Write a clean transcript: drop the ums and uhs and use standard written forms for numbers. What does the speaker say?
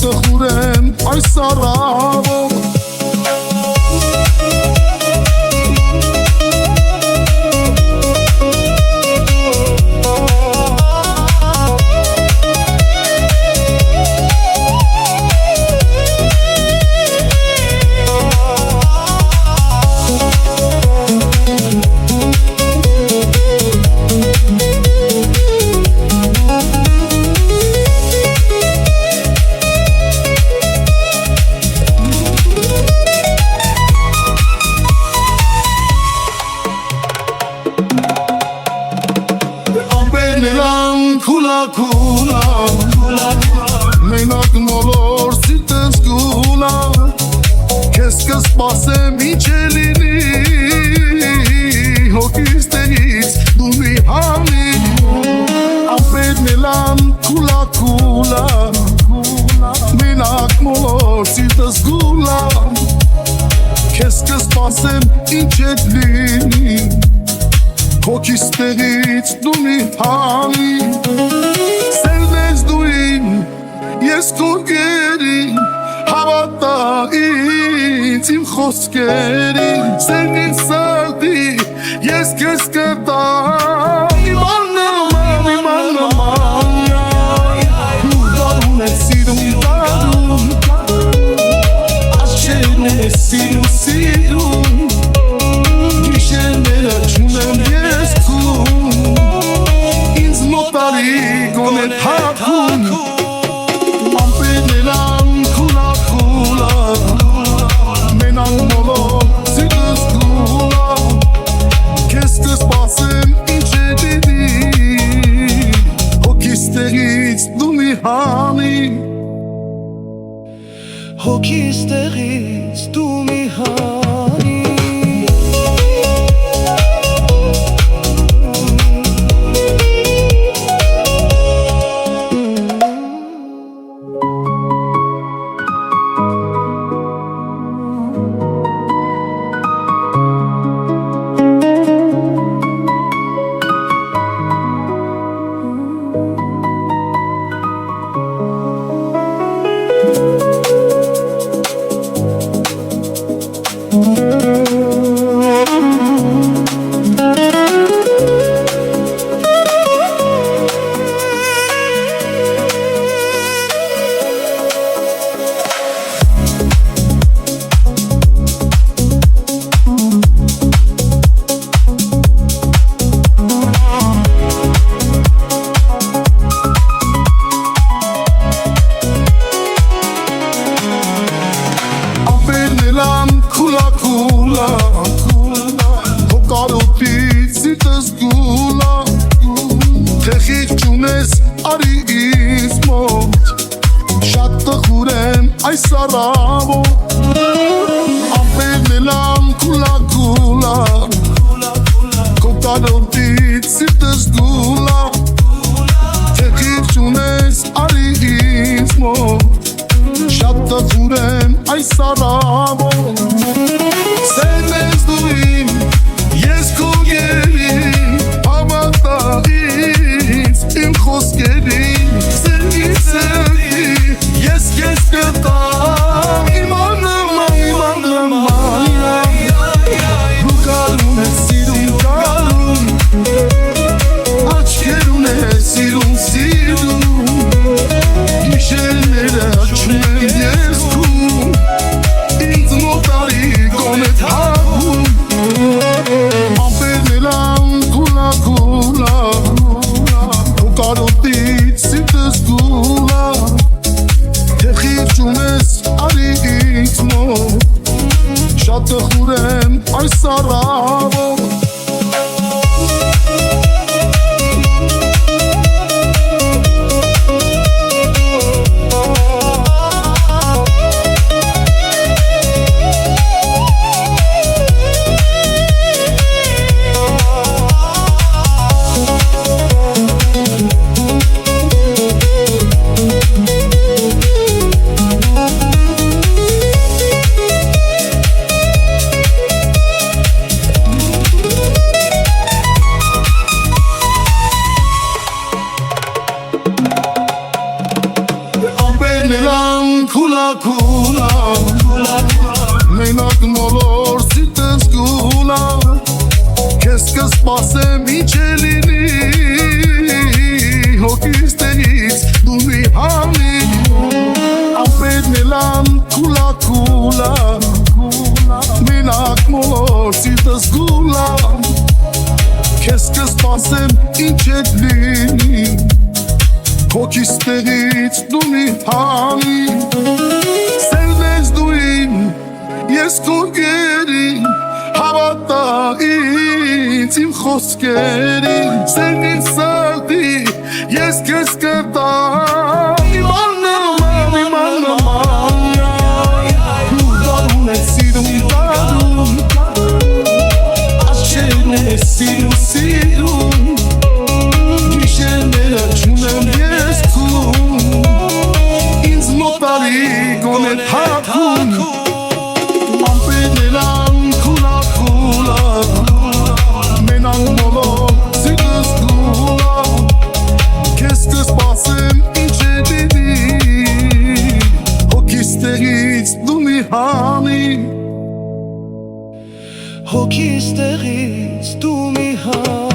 տխուր եմ այս առավոտ Kula Menat molor sitens gula Keske spasem içelini Hokistenis dumi hani Affet nelan kula Menat molor sitens gula Keske spasem içelini Hokistenis dumi hani Ես քո գերին հավատա ինձ իմ խոսքերին Սերնից սրտի ես քեզ կտամ Իման նման Ու դարուն է սիրում Աչքերն է սիրում Գիշերները չունեմ ես քուն Ինձ մոտարի գոնե թաքուն Հոգիստեղից դու մի հանի Հոկարոտից սիտս գուլա Թեխիք չունես արի ինձ մոտ Շատ տխուր եմ այս առավոտ Ամպերն էլամ կուլա Հոկարոտից սիտս գուլա Թեխիք չունես արի ինձ մոտ Շատ տխուր եմ այս առավոտ Սերնես դու իմ Ես քո գերին Հավատա ինձ իմ խոսքերին Սերնից սրտի ես քեզ կտամ Իման նման Ու գալուն է սիրում գալուն Աչքեր ունես սիրում Գիշերները չունեմ ես քուն Ինձ մոտարի գոնե թաքուն Ամպերն էլամ կուլա Հոկարոտից սիտս գուլա Թեխիք չունես արի ինձ մոտ Շատ տխուր եմ այս առավոտ kula kula Մենակ մոլոր սիտս գուլա Քեզ կսպասեմ ինչ է լինի Հոգիս տեղից դու մի հանի Ամպետն էլան կուլա կուլա Մենակ մոլոր սիտս գուլա Քեզ կսպասեմ ինչ է լինի Հոգիս տեղից դու մի հանի Սերվես դու իմ Ես կորգերին Հավատա ինձ իմ խոսքերին Սերնին սրտի Ես կեզ կտա Իման նման Դու դարուն ես սիրում դարում Աչեն ես սիրում Գիշերները չունեմ ես քում Ինձ մոտարի գոնել հակում Ամպետներան կուլա կուլա Մենակ մոլոր սիրտս գուլա Քեզ կսպասեմ ինչ է դիդի Հոգիս տեղից դու մի հանի Հոգիս տեղից դու մի հանի